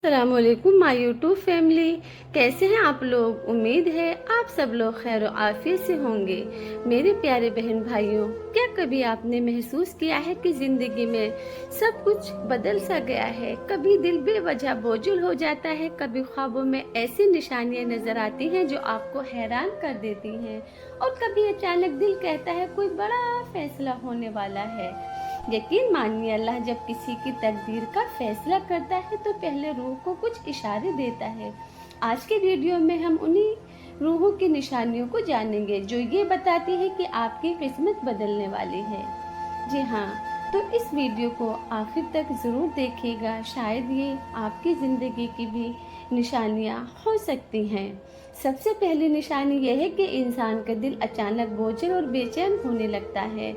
अस्सलाम वालेकुम my YouTube family. कैसे हैं आप लोग? उम्मीद है आप सब लोग खैर और आफियत से होंगे। मेरे प्यारे बहन भाइयों, क्या कभी आपने महसूस किया है कि जिंदगी में सब कुछ बदल सा गया है? कभी दिल बेवजह बोझिल हो जाता है, कभी ख्वाबों में ऐसी निशानियां नजर आती हैं जो आपको हैरान कर देती हैं, और कभी अचानक दिल कहता है कोई बड़ा फैसला होने वाला है। यकीन मानिए, अल्लाह जब किसी की तकदीर का फैसला करता है तो पहले रूह को कुछ इशारे देता है। आज के वीडियो में हम उन्हीं रूहों की निशानियों को जानेंगे जो ये बताती है कि आपकी किस्मत बदलने वाली है। जी हाँ, तो इस वीडियो को आखिर तक ज़रूर देखिएगा, शायद ये आपकी ज़िंदगी की भी निशानियाँ हो सकती हैं। सबसे पहली निशानी यह है कि इंसान का दिल अचानक बोझिल और बेचैन होने लगता है।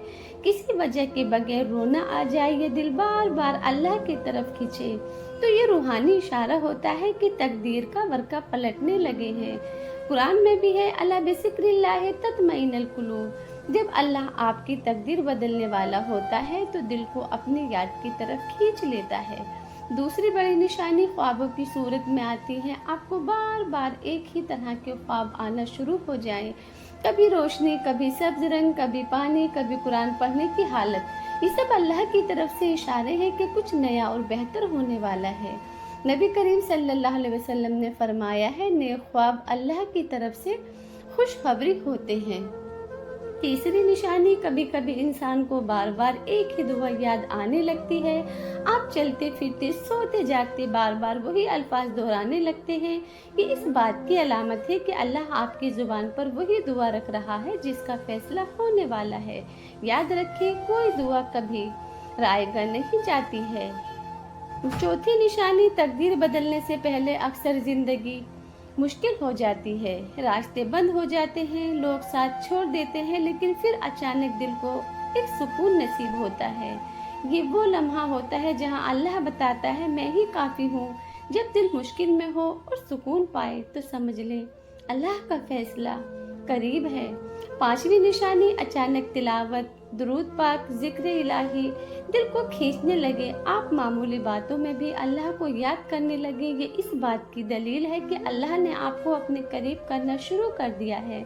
किसी वजह के बगैर रोना आ जाए या दिल बार बार अल्लाह की तरफ खींचे, तो ये रूहानी इशारा होता है कि तकदीर का वर्का पलटने लगे हैं। कुरान में भी है, अला बिज़िक्रिल्लाहि तत्मइनुल कुलूब। जब अल्लाह आपकी तकदीर बदलने वाला होता है तो दिल को अपनी याद की तरफ खींच लेता है। दूसरी बड़ी निशानी ख्वाबों की सूरत में आती है। आपको बार बार एक ही तरह के ख्वाब आना शुरू हो जाए, कभी रोशनी, कभी सब्ज रंग, कभी पानी, कभी कुरान पढ़ने की हालत। ये सब अल्लाह की तरफ से इशारे हैं कि कुछ नया और बेहतर होने वाला है। नबी करीम सल्लल्लाहु अलैहि वसल्लम ने फरमाया है, नेक ख्वाब अल्लाह की तरफ से खुशखबरी होते हैं। तीसरी निशानी, कभी कभी इंसान को बार बार एक ही दुआ याद आने लगती है। आप चलते फिरते सोते जागते बार बार वही अल्फाज दोहराने लगते हैं। ये इस बात की अलामत है कि अल्लाह आपकी जुबान पर वही दुआ रख रहा है जिसका फैसला होने वाला है। याद रखिए, कोई दुआ कभी रायगा नहीं जाती है। चौथी निशानी, तकदीर बदलने से पहले अक्सर जिंदगी मुश्किल हो जाती है, रास्ते बंद हो जाते हैं, लोग साथ छोड़ देते हैं, लेकिन फिर अचानक दिल को एक सुकून नसीब होता है। ये वो लम्हा होता है जहां अल्लाह बताता है, मैं ही काफ़ी हूँ। जब दिल मुश्किल में हो और सुकून पाए तो समझ लें अल्लाह का फैसला करीब है। पांचवी निशानी, अचानक तिलावत, दुरूद पाक, जिक्र इलाही दिल को खींचने लगे। आप मामूली बातों में भी अल्लाह को याद करने लगे। ये इस बात की दलील है कि अल्लाह ने आपको अपने करीब करना शुरू कर दिया है।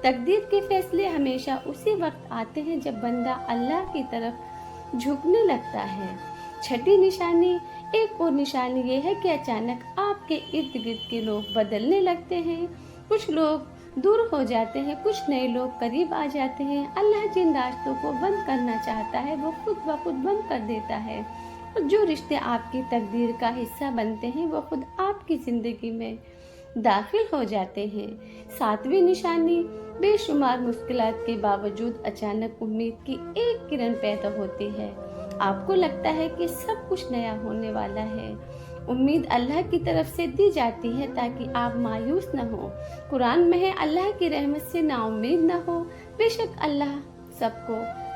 तकदीर के फैसले हमेशा उसी वक्त आते हैं जब बंदा अल्लाह की तरफ झुकने लगता है। छठी निशानी, एक और निशानी ये है कि अचानक आपके इर्द गिर्द के लोग बदलने लगते हैं। कुछ लोग दूर हो जाते हैं, कुछ नए लोग करीब आ जाते हैं। अल्लाह जिन रास्तों को बंद करना चाहता है वो खुद ब खुद बंद कर देता है, और जो रिश्ते आपकी तकदीर का हिस्सा बनते हैं वो खुद आपकी जिंदगी में दाखिल हो जाते हैं। सातवीं निशानी, बेशुमार मुश्किलात के बावजूद अचानक उम्मीद की एक किरण पैदा होती है। आपको लगता है कि सब कुछ नया होने वाला है। उम्मीद अल्लाह की तरफ से दी जाती है ताकि आप मायूस न हो। कुरान में है, अल्लाह की रहमत से नाउम्मीद न हो, बेशक अल्लाह सबको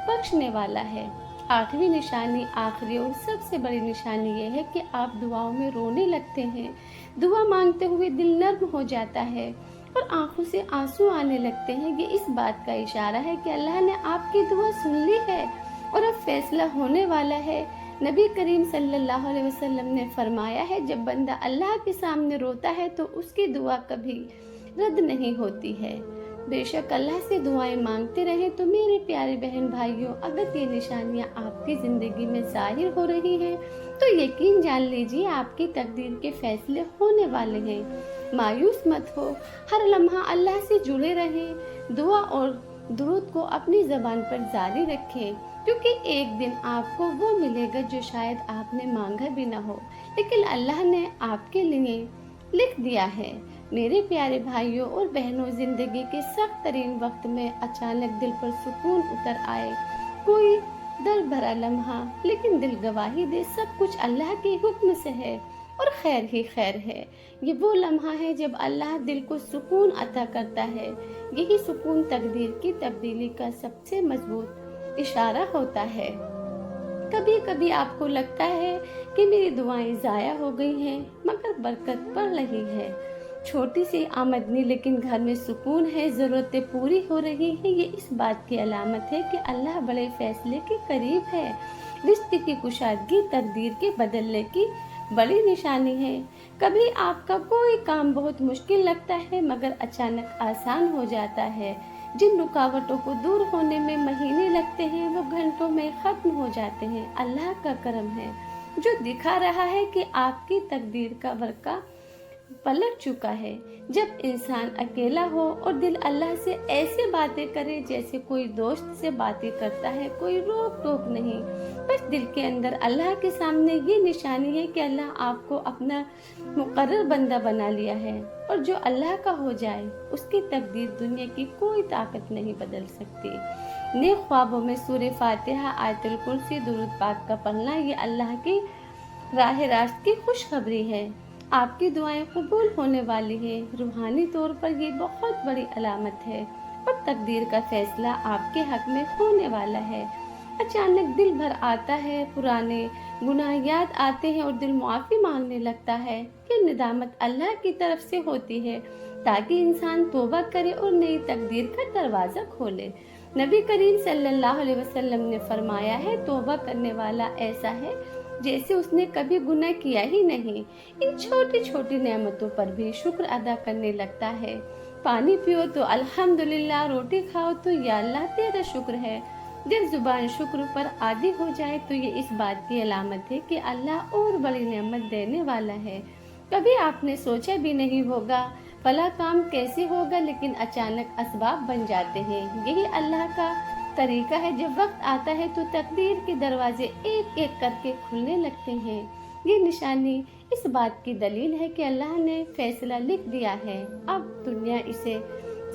बख्शने वाला है। आठवीं निशानी, आखिरी और सबसे बड़ी निशानी ये है कि आप दुआओं में रोने लगते हैं। दुआ मांगते हुए दिल नर्म हो जाता है और आंखों से आंसू आने लगते हैं। ये इस बात का इशारा है कि अल्लाह ने आपकी दुआ सुन ली है और अब फैसला होने वाला है। नबी करीम सल्लल्लाहु अलैहि वसल्लम ने फरमाया है, जब बंदा अल्लाह के सामने रोता है तो उसकी दुआ कभी रद्द नहीं होती है। बेशक अल्लाह से दुआएं मांगते रहें। तो मेरे प्यारे बहन भाइयों, अगर ये निशानियां आपकी ज़िंदगी में ज़ाहिर हो रही हैं तो यकीन जान लीजिए आपकी तकदीर के फैसले होने वाले हैं। मायूस मत हो, हर लम्हा अल्लाह से जुड़े रहें। दुआ और दुरूद को अपनी ज़बान पर जारी रखें, क्योंकि एक दिन आपको वो मिलेगा जो शायद आपने मांगा भी ना हो, लेकिन अल्लाह ने आपके लिए लिख दिया है। मेरे प्यारे भाइयों और बहनों, जिंदगी के सख्त तरीन वक्त में अचानक दिल पर सुकून उतर आए, कोई दर्द भरा लम्हा, लेकिन दिल गवाही दे सब कुछ अल्लाह के हुक्म से है और खैर ही खैर है। ये वो लम्हा है जब अल्लाह दिल को सुकून अता करता है। यही सुकून तकदीर की तब्दीली का सबसे मजबूत इशारा होता है। कभी कभी आपको लगता है कि मेरी दुआएं ज़ाया हो गई हैं, मगर बरकत पड़ रही है। छोटी सी आमदनी लेकिन घर में सुकून है, ज़रूरतें पूरी हो रही हैं। ये इस बात की अलामत है कि अल्लाह बड़े फैसले के करीब है। रिश्ते की कुशादगी तकदीर के बदलने की बड़ी निशानी है। कभी आपका कोई काम बहुत मुश्किल लगता है मगर अचानक आसान हो जाता है। जिन रुकावटों को दूर होने में महीने लगते हैं वो घंटों में खत्म हो जाते हैं। अल्लाह का करम है जो दिखा रहा है कि आपकी तकदीर का वर्का पलट चुका है। जब इंसान अकेला हो और दिल अल्लाह से ऐसे बातें करे जैसे कोई दोस्त से बातें करता है, कोई रोक टोक नहीं, बस दिल के अंदर अल्लाह के सामने ये निशानी है कि अल्लाह आपको अपना मुकर्रर बंदा बना लिया है। और जो अल्लाह का हो जाए उसकी तकदीर दुनिया की कोई ताकत नहीं बदल सकती। नेक ख्वाबों में सूरह फातिहा, आयतुल कुर्सी, दुरूद पाक का पढ़ना ये अल्लाह की राह रास्त की खुशखबरी है। आपकी दुआएं कबूल होने वाली है। रूहानी तौर पर ये बहुत बड़ी अलामत है और तकदीर का फैसला आपके हक में होने वाला है। अचानक दिल भर आता है, पुराने गुनाह याद आते हैं और दिल माफ़ी मांगने लगता है। ये निदामत अल्लाह की तरफ से होती है ताकि इंसान तौबा करे और नई तकदीर का दरवाज़ा खोले। नबी करीम सल्लल्लाहु अलैहि वसल्लम ने फरमाया है, तौबा करने वाला ऐसा है जैसे उसने कभी गुनाह किया ही नहीं। इन छोटी छोटी नेमतों पर भी शुक्र अदा करने लगता है। पानी पियो तो अल्हम्दुलिल्लाह, रोटी खाओ तो या अल्लाह तेरा शुक्र है। जब जुबान शुक्र पर आदी हो जाए तो ये इस बात की अलामत है कि अल्लाह और बड़ी नेमत देने वाला है। कभी आपने सोचा भी नहीं होगा फला काम कैसे होगा, लेकिन अचानक असबाब बन जाते हैं। यही अल्लाह का तरीका है। जब वक्त आता है तो तकदीर के दरवाजे एक एक करके खुलने लगते हैं। ये निशानी इस बात की दलील है कि अल्लाह ने फैसला लिख दिया है, अब दुनिया इसे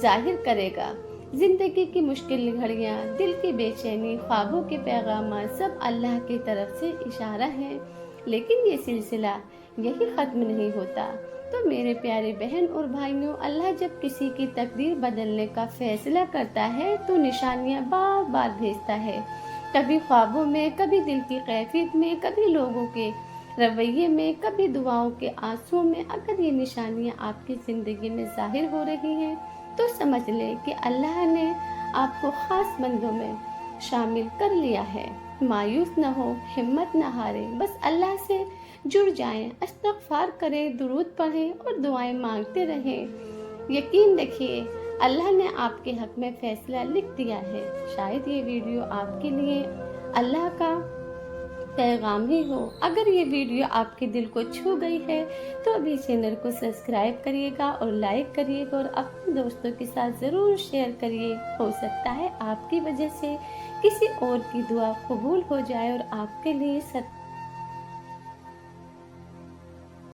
जाहिर करेगा। जिंदगी की मुश्किल घड़ियाँ, दिल की बेचैनी, ख्वाबों के पैगाम सब अल्लाह की तरफ से इशारा है। लेकिन ये सिलसिला यही ख़त्म नहीं होता। तो मेरे प्यारे बहन और भाइयों, अल्लाह जब किसी की तकदीर बदलने का फैसला करता है तो निशानियाँ बार बार भेजता है। कभी ख्वाबों में, कभी दिल की कैफियत में, कभी लोगों के रवैये में, कभी दुआओं के आंसुओं में। अगर ये निशानियाँ आपकी ज़िंदगी में जाहिर हो रही हैं तो समझ लें कि अल्लाह ने आपको ख़ास बंदों में शामिल कर लिया है। मायूस न हो, हिम्मत न हारे, बस अल्लाह से जुड़ जाएं, इस्तग़फ़ार करें, दुरूद पढ़ें और दुआएं मांगते रहें। यकीन रखिए अल्लाह ने आपके हक में फैसला लिख दिया है। शायद ये वीडियो आपके लिए अल्लाह का पैगाम ही हो। अगर ये वीडियो आपके दिल को छू गई है तो अभी चैनल को सब्सक्राइब करिएगा और लाइक करिएगा और अपने दोस्तों के साथ ज़रूर शेयर करिए। हो सकता है आपकी वजह से किसी और की दुआ कबूल हो जाए और आपके लिए